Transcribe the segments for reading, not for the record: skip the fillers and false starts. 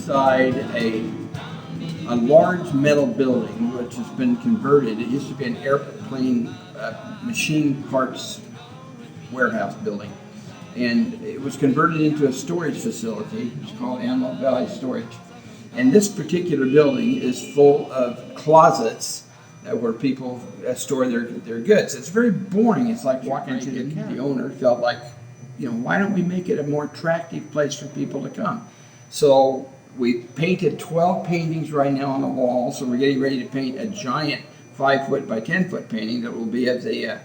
inside a large metal building which has been converted. It used to be an airplane machine parts warehouse building, and it was converted into a storage facility. It's called Antelope Valley Storage. And this particular building is full of closets where people store their goods. It's very boring. It's like walking to the owner felt like, why don't we make it a more attractive place for people to come? So we painted 12 paintings right now on the wall. So we're getting ready to paint a giant 5-foot by 10-foot painting that will be of the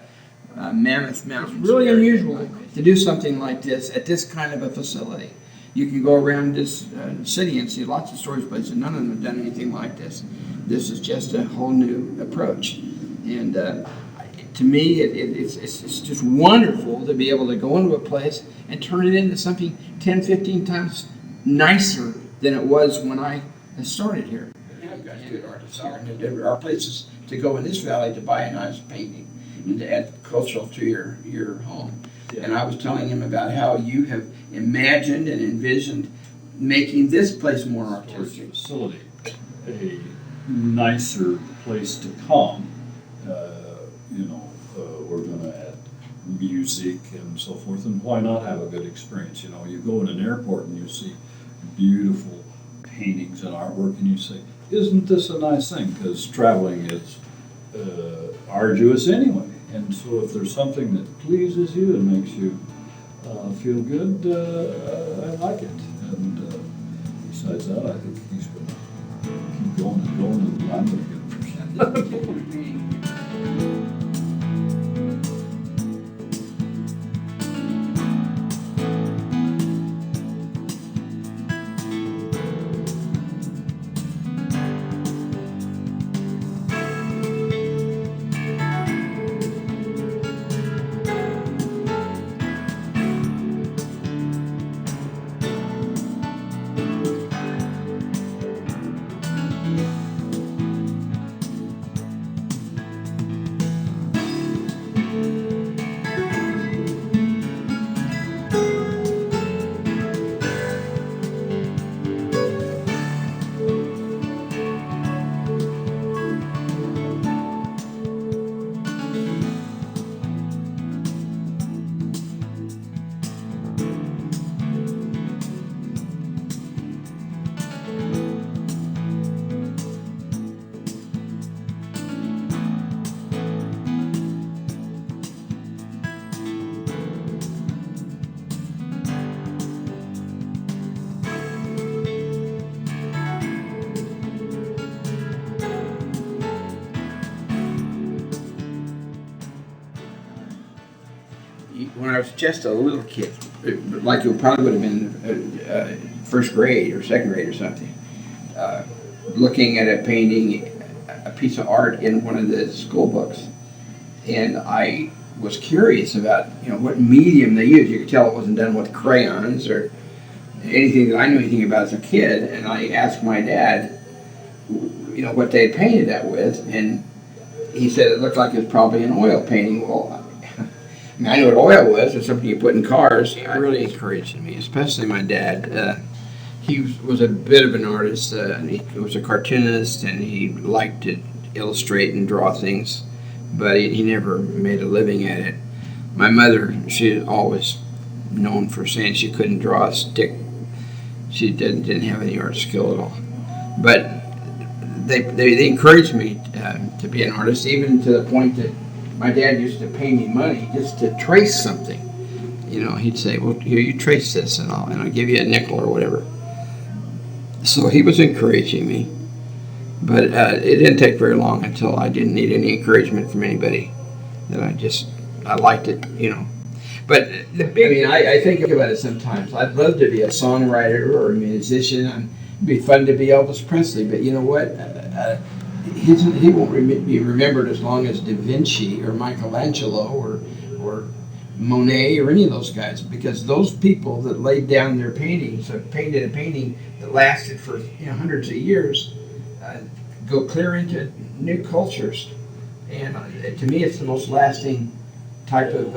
Mammoth Mountains. It's really unusual to do something like this at this kind of a facility. You can go around this city and see lots of storage places. None of them have done anything like this. This is just a whole new approach. And to me, it's just wonderful to be able to go into a place and turn it into something 10, 15 times nicer than it was when I started here. I've got good artists here, and there are places to go in this valley to buy a nice painting and to add cultural to your home. Yeah. And I was telling him about how you have imagined and envisioned making this place more artistic. Facility, a nicer place to come. We're going to add music and so forth, and why not have a good experience? You go in an airport and you see beautiful paintings and artwork, and you say, "Isn't this a nice thing?" Because traveling is arduous anyway. And so if there's something that pleases you and makes you feel good, I like it. And besides that, I think he's going to keep going and going, and I'm going to get it. When I was just a little kid, like you probably would have been first grade or second grade or something, looking at a painting, a piece of art in one of the school books, and I was curious about what medium they used. You could tell it wasn't done with crayons or anything that I knew anything about as a kid, and I asked my dad, what they had painted that with, and he said it looked like it was probably an oil painting. Well, I knew what oil was. It's something you put in cars. It really encouraged me, especially my dad. He was a bit of an artist. He was a cartoonist, and he liked to illustrate and draw things, but he never made a living at it. My mother, she always known for saying she couldn't draw a stick. She didn't have any art skill at all. But they encouraged me to be an artist, even to the point that my dad used to pay me money just to trace something. He'd say, "Well, here, you trace this, and I'll give you a nickel or whatever." So he was encouraging me, but it didn't take very long until I didn't need any encouragement from anybody. That I liked it, But I think about it sometimes. I'd love to be a songwriter or a musician. It'd be fun to be Elvis Presley, but you know what? He won't be remembered as long as Da Vinci or Michelangelo or Monet or any of those guys, because those people that laid down their paintings, or painted a painting that lasted for hundreds of years, go clear into new cultures. And to me, it's the most lasting type of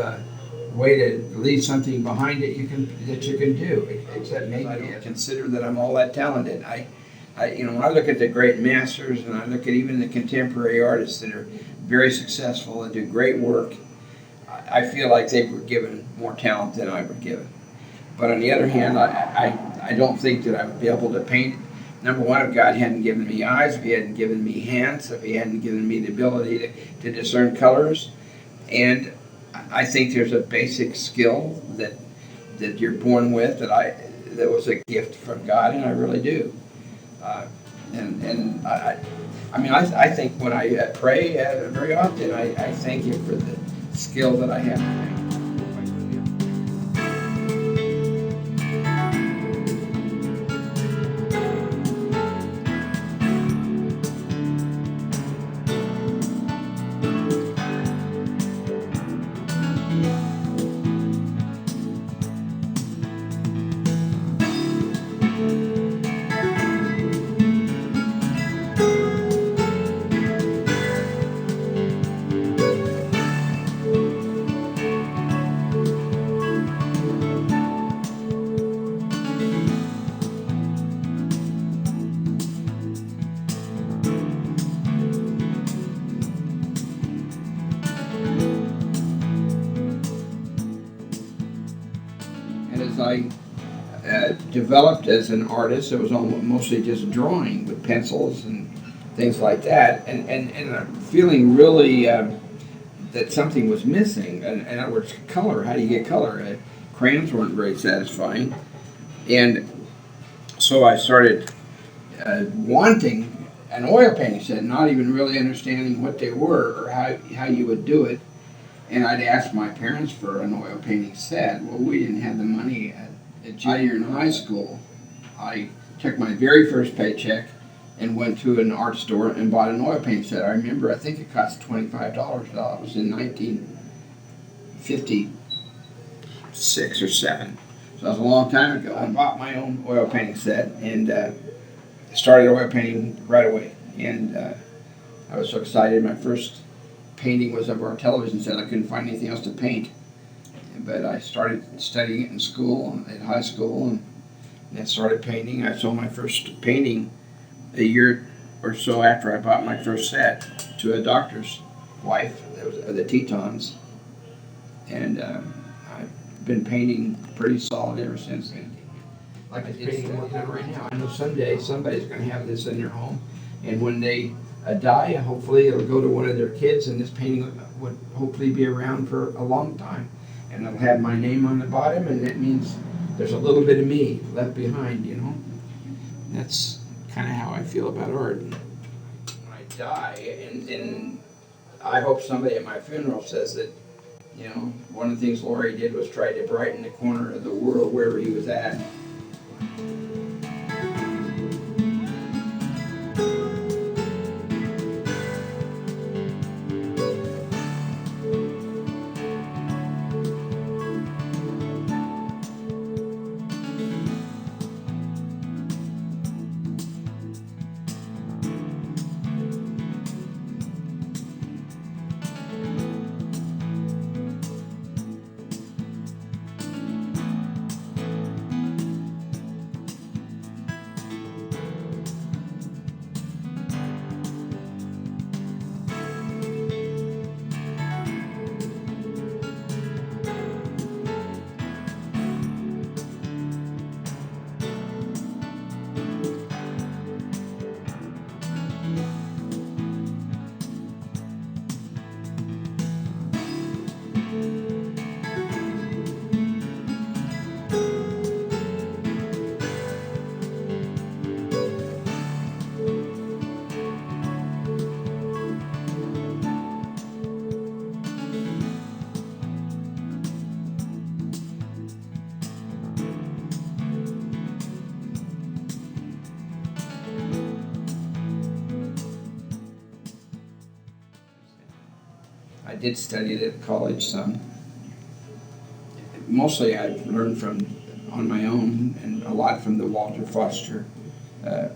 way to leave something behind that you can do. Except maybe I don't consider that I'm all that talented. When I look at the great masters, and I look at even the contemporary artists that are very successful and do great work, I feel like they were given more talent than I was given. But on the other hand, I don't think that I would be able to paint. Number one, if God hadn't given me eyes, if He hadn't given me hands, if He hadn't given me the ability to discern colors. And I think there's a basic skill that you're born with that was a gift from God, and I really do. I think when I pray very often, I thank Him for the skill that I have to paint. As I developed as an artist, it was mostly just drawing with pencils and things like that, and I'm feeling really that something was missing. In other words, color. How do you get color? Crayons weren't very satisfying, and so I started wanting an oil painting set, not even really understanding what they were or how you would do it. And I'd asked my parents for an oil painting set. Well, we didn't have the money at junior in high school. I took my very first paycheck and went to an art store and bought an oil painting set. I remember, I think it cost $25. That was in 1956 or 7. So that was a long time ago. I bought my own oil painting set and started oil painting right away. And I was so excited. My first painting was of our television set. I couldn't find anything else to paint, but I started studying it in school, at high school, and then started painting. I sold my first painting a year or so after I bought my first set to a doctor's wife, the Tetons, and I've been painting pretty solid ever since then. Like this painting I'm working on right now. I know someday somebody's going to have this in their home, and when they die, hopefully it'll go to one of their kids, and this painting would hopefully be around for a long time, and it'll have my name on the bottom, and that means there's a little bit of me left behind, That's kind of how I feel about art. When I die, and I hope somebody at my funeral says that, one of the things Laurie did was try to brighten the corner of the world wherever he was at. I did study it at college some. Mostly I've learned on my own, and a lot from the Walter Foster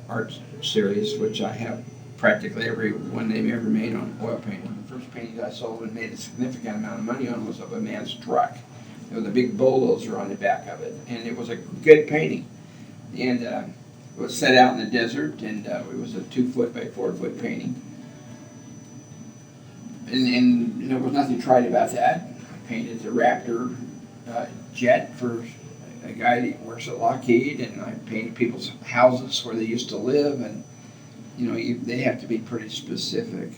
art series, which I have practically every one they've ever made on oil painting. The first painting I sold and made a significant amount of money on was of a man's truck with a big bulldozer on the back of it, and it was a good painting. And it was set out in the desert, and it was a 2-foot by 4-foot painting. And there was nothing tried about that. I painted the Raptor jet for a guy that works at Lockheed, and I painted people's houses where they used to live, and they have to be pretty specific.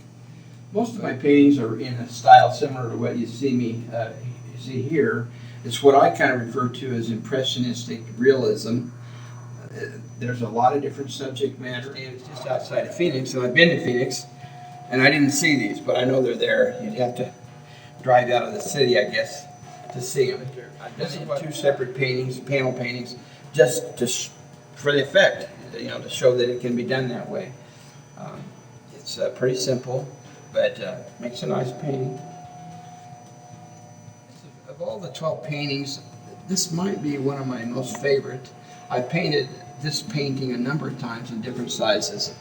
Most of my paintings are in a style similar to what you see here. It's what I kind of refer to as impressionistic realism. There's a lot of different subject matter, and it's just outside of Phoenix, and I've been to Phoenix, and I didn't see these, but I know they're there. You'd have to drive out of the city, I guess, to see them. This is 2 separate paintings, panel paintings, just for the effect, to show that it can be done that way. It's pretty simple, but makes a nice painting. Of all the 12 paintings, this might be one of my most favorite. I painted this painting a number of times in different sizes,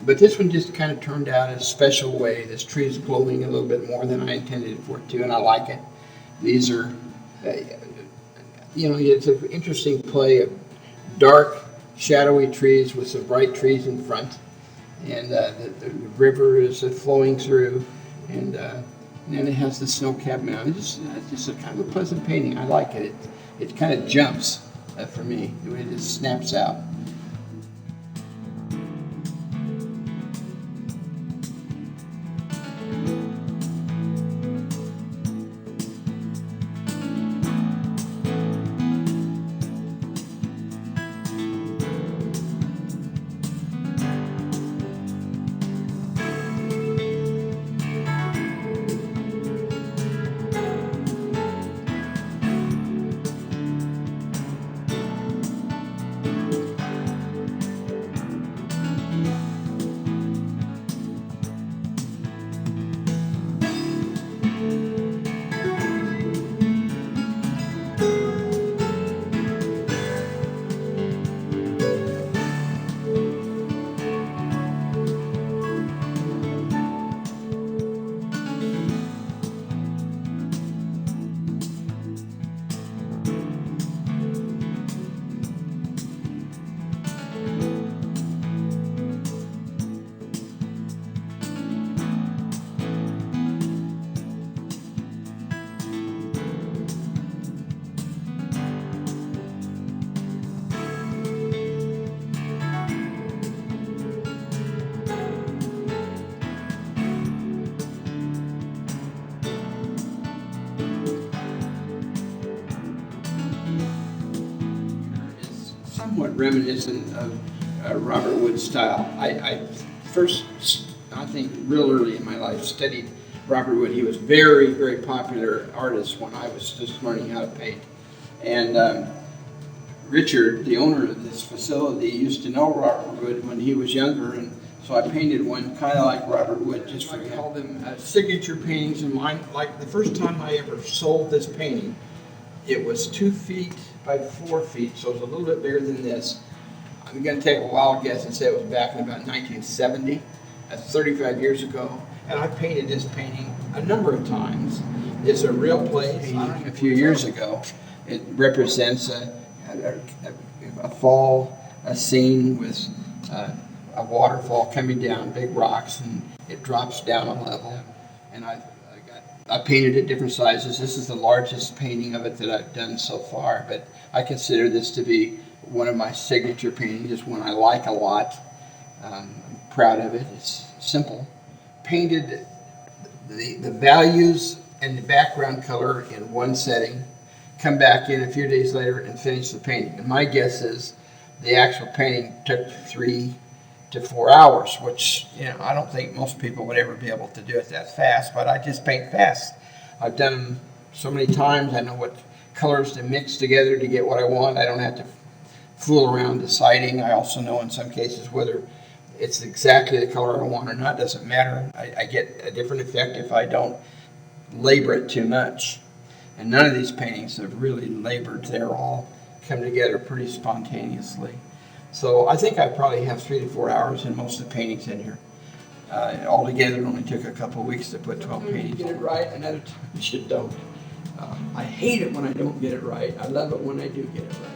but this one just kind of turned out in a special way. This tree is glowing a little bit more than I intended it for it to, and I like it. These are, it's an interesting play of dark, shadowy trees with some bright trees in front, and the river is flowing through, and then it has the snow-capped mountain. It's just a kind of a pleasant painting. I like it. It kind of jumps for me. It just snaps out. Somewhat reminiscent of Robert Wood's style. I think real early in my life, studied Robert Wood. He was very, very popular artist when I was just learning how to paint. And Richard, the owner of this facility, used to know Robert Wood when he was younger, and so I painted one kind of like Robert Wood, just for him. I call them signature paintings in mine. Like the first time I ever sold this painting, it was 2 feet by 4 feet, so it's a little bit bigger than this. I'm going to take a wild guess and say it was back in about 1970. That's 35 years ago. And I painted this painting a number of times. It's a real place. A few years ago, it represents a fall, a scene with a waterfall coming down, big rocks, and it drops down a level. And I painted it different sizes. This is the largest painting of it that I've done so far, but I consider this to be one of my signature paintings. It's one I like a lot. I'm proud of it. It's simple. Painted the values and the background color in one setting, come back in a few days later and finish the painting. And my guess is the actual painting took 3 to 4 hours, which I don't think most people would ever be able to do it that fast, but I just paint fast. I've done them so many times. I know what colors to mix together to get what I want. I don't have to fool around deciding. I also know in some cases whether it's exactly the color I want or not. It doesn't matter. I get a different effect if I don't labor it too much. And none of these paintings have really labored. They're all come together pretty spontaneously. So I think I probably have 3 to 4 hours in most of the paintings in here. Altogether, it only took a couple of weeks to put 12 paintings. You get it right, and other times you don't. I hate it when I don't get it right. I love it when I do get it right.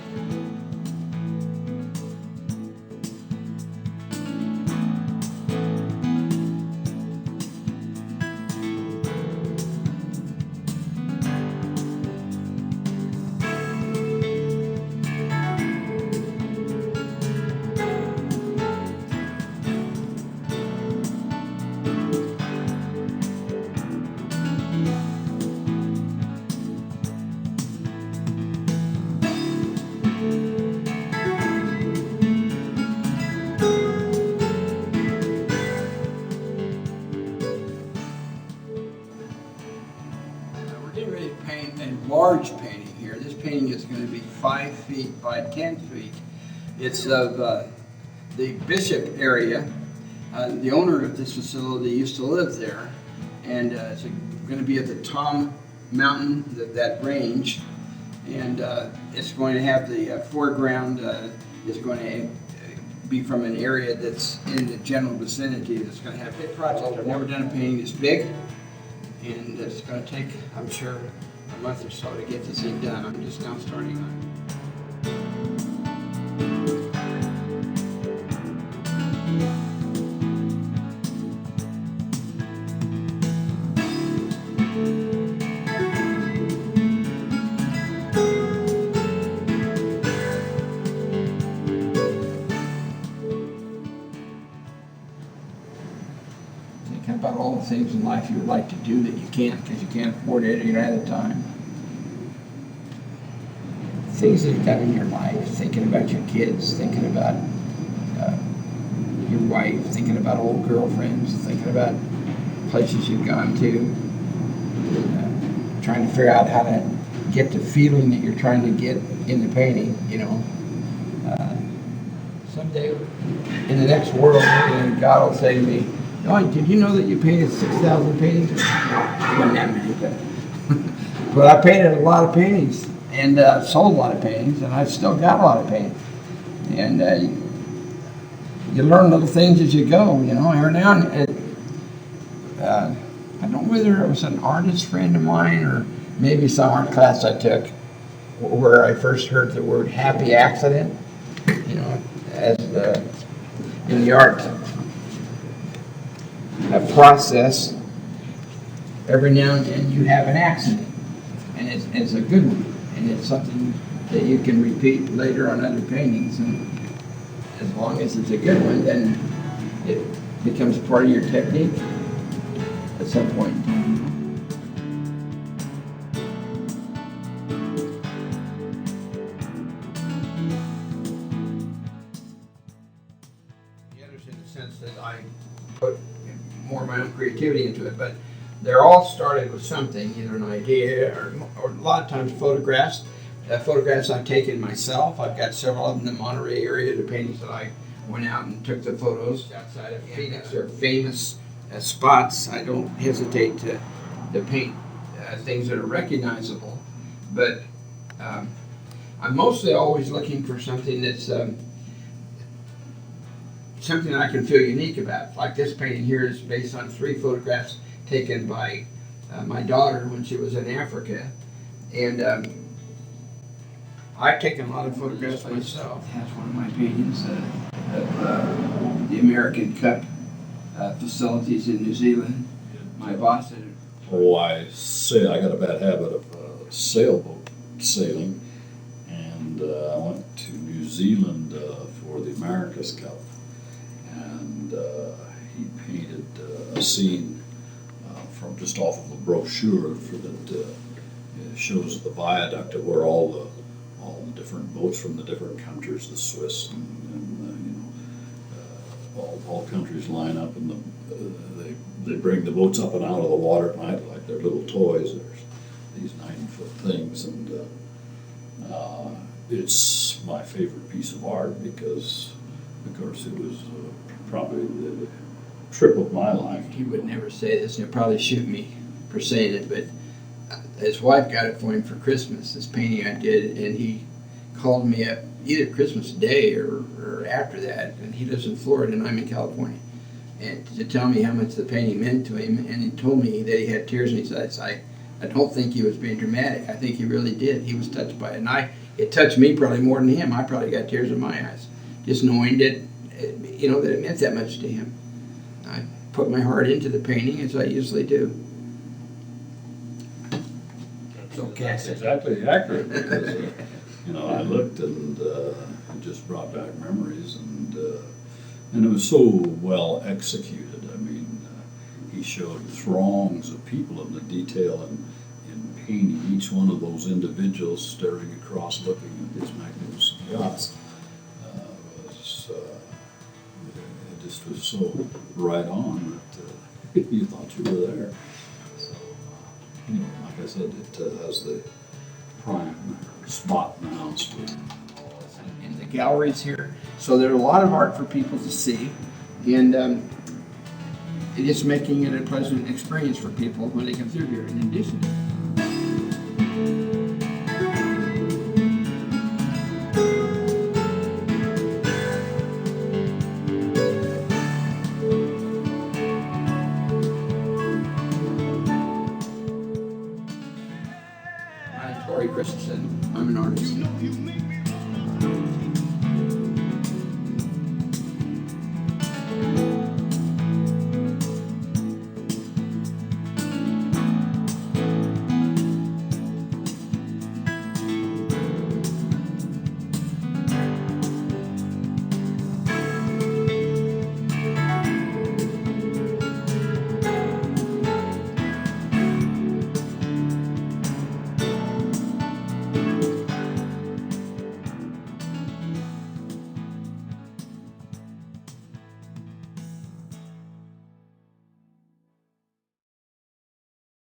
Getting ready to paint a large painting here. This painting is going to be 5 feet by 10 feet. It's of the Bishop area. The owner of this facility used to live there, and it's going to be at the Tom Mountain, that range, and it's going to have the foreground is going to be from an area that's in the general vicinity. That's going to have a big project. I've never done a painting this big. And it's going to take, I'm sure, a month or so to get this thing done. I'm just now starting on it. Think about all the things in life you would like to do that you can't because you can't afford it or you don't have the time. Things that you've done in your life, thinking about your kids, thinking about your wife, thinking about old girlfriends, thinking about places you've gone to, trying to figure out how to get the feeling that you're trying to get in the painting, you know. Someday in the next world, God will say to me, "Oh, did you know that you painted 6,000 paintings?" It wasn't that many, but I painted a lot of paintings and sold a lot of paintings, and I've still got a lot of paintings. And you learn little things as you go, you know. Every now and I don't know whether it was an artist friend of mine or maybe some art class I took where I first heard the word "happy accident," you know, as in the art. A process, every now and then you have an accident, and it's a good one, and it's something that you can repeat later on other paintings, and as long as it's a good one, then it becomes part of your technique at some point in time. The others in the sense that I put more of my own creativity into it, but they're all started with something, either an idea or a lot of times photographs. Photographs I've taken myself. I've got several of them in the Monterey area, the paintings that I went out and took the photos outside of Phoenix. They're famous spots. I don't hesitate to paint things that are recognizable, but I'm mostly always looking for something that's something I can feel unique about. Like this painting here is based on 3 photographs taken by my daughter when she was in Africa. And I've taken a lot of photographs myself. It has one of my paintings of the American Cup facilities in New Zealand. My boss did it. Oh, I got a bad habit of sailboat sailing, and I went to New Zealand for the America's Cup. And he painted a scene from just off of a brochure that shows the viaduct of where all the different boats from the different countries, the Swiss and all countries line up, and they bring the boats up and out of the water at night like they're little toys. There's these 90-foot things, and it's my favorite piece of art because, of course, it was probably the trip of my life. He would never say this, and he'll probably shoot me for saying it, but his wife got it for him for Christmas, this painting I did, and he called me up either Christmas Day or after that, and he lives in Florida and I'm in California, and to tell me how much the painting meant to him, and he told me that he had tears in his eyes. I don't think he was being dramatic. I think he really did. He was touched by it. And it touched me probably more than him. I probably got tears in my eyes, just knowing that, that it meant that much to him. I put my heart into the painting, as I usually do. So That's exactly accurate, because, I looked and it just brought back memories, and it was so well executed. I mean, he showed throngs of people in the detail and in painting each one of those individuals staring across looking at these magnificent yachts. It just was so right on that you thought you were there. So anyway, like I said, it has the prime spot in the house for in the galleries here. So there's a lot of art for people to see, and it is making it a pleasant experience for people when they come through here. In addition,